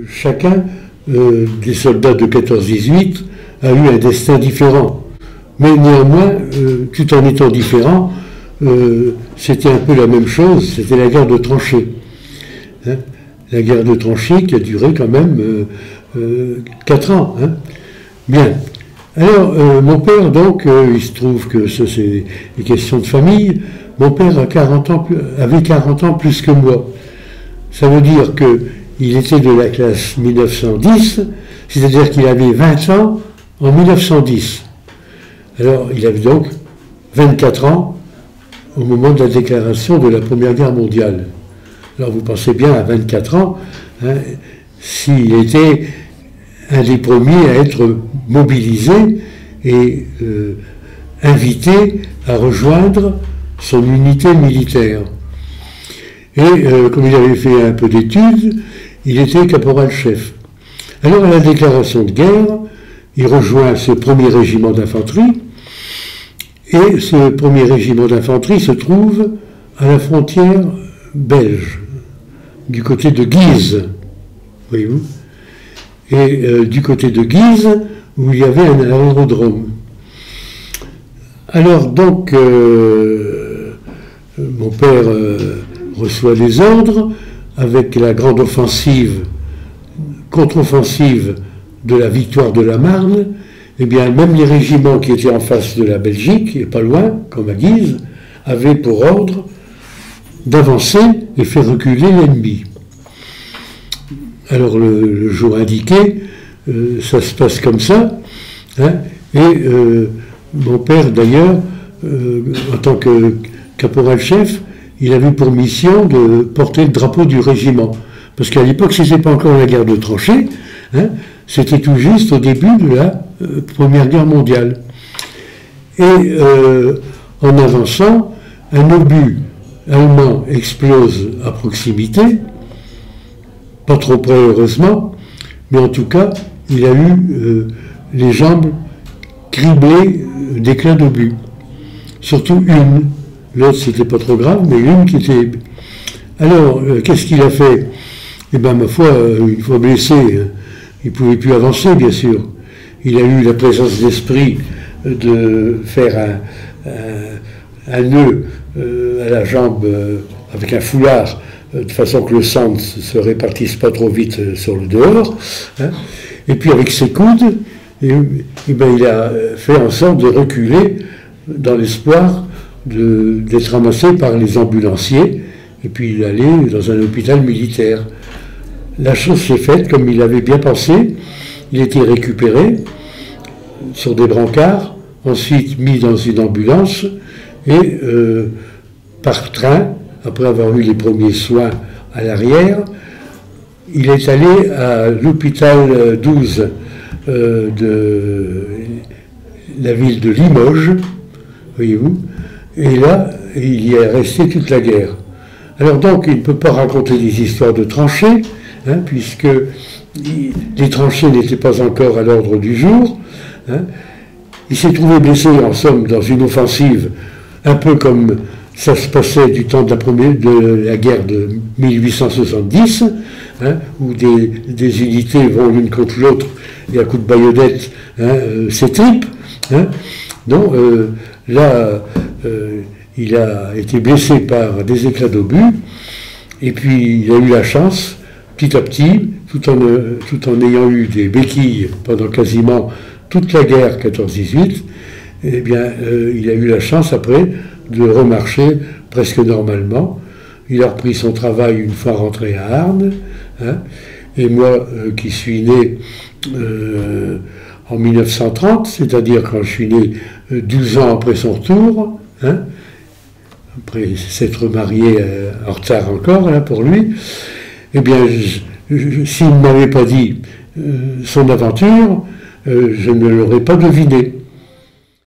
Chacun des soldats de 14-18 a eu un destin différent. Mais néanmoins, tout en étant différent, c'était un peu la même chose, c'était la guerre de tranchées. Hein, la guerre de tranchées qui a duré quand même 4 ans. Hein. Bien. Alors, mon père, donc, il se trouve que ça, c'est des questions de famille. Mon père avait 40 ans plus que moi. Ça veut dire qu'il était de la classe 1910, c'est-à-dire qu'il avait 20 ans en 1910. Alors, il avait donc 24 ans au moment de la déclaration de la Première Guerre mondiale. Alors, vous pensez bien à 24 ans, hein, s'il était un des premiers à être mobilisé et invité à rejoindre son unité militaire. Et comme il avait fait un peu d'études, il était caporal-chef. Alors, à la déclaration de guerre, il rejoint ce premier régiment d'infanterie, et ce premier régiment d'infanterie se trouve à la frontière belge, du côté de Guise, voyez-vous, et du côté de Guise, où il y avait un aérodrome. Alors, donc, mon père reçoit les ordres avec la grande offensive, contre-offensive de la victoire de la Marne. Eh bien, même les régiments qui étaient en face de la Belgique, et pas loin, comme à Guise, avaient pour ordre d'avancer et faire reculer l'ennemi. Alors, le jour indiqué, ça se passe comme ça, hein, et mon père, d'ailleurs, en tant que caporal-chef, il avait pour mission de porter le drapeau du régiment. Parce qu'à l'époque, ce n'était pas encore la guerre de tranchées, hein, c'était tout juste au début de la Première Guerre mondiale. Et en avançant, un obus allemand explose à proximité, pas trop près heureusement, mais en tout cas, il a eu les jambes criblées d'éclats d'obus. Surtout une. L'autre, c'était pas trop grave, mais une qui était... Alors, qu'est-ce qu'il a fait? Eh bien, ma foi, une fois blessé, il ne pouvait plus avancer, bien sûr. Il a eu la présence d'esprit de faire un nœud à la jambe avec un foulard, de façon que le sang ne se répartisse pas trop vite sur le dehors. Hein. Et puis, avec ses coudes, ben, il a fait en sorte de reculer dans l'espoir d'être ramassé par les ambulanciers, et puis il allait dans un hôpital militaire. La chose s'est faite comme il avait bien pensé. Il était récupéré sur des brancards, ensuite mis dans une ambulance, et par train, après avoir eu les premiers soins à l'arrière, il est allé à l'hôpital 12 de la ville de Limoges, voyez-vous, et là, il y est resté toute la guerre. Alors donc, il ne peut pas raconter des histoires de tranchées, hein, puisque les tranchées n'étaient pas encore à l'ordre du jour. Hein. Il s'est trouvé blessé, en somme, dans une offensive, un peu comme ça se passait du temps de la guerre de 1870, hein, où des unités vont l'une contre l'autre, et à coup de baïonnette, hein, s'étripent. Hein. Donc, là, il a été blessé par des éclats d'obus, et puis il a eu la chance, petit à petit, tout en ayant eu des béquilles pendant quasiment toute la guerre 14-18, eh bien, il a eu la chance après de remarcher presque normalement. Il a repris son travail une fois rentré à Arnes, hein, et moi, qui suis né en 1930, c'est-à-dire quand je suis né 12 ans après son retour, hein, après s'être marié en retard encore, là, pour lui, eh bien, s'il ne m'avait pas dit son aventure, je ne l'aurais pas deviné.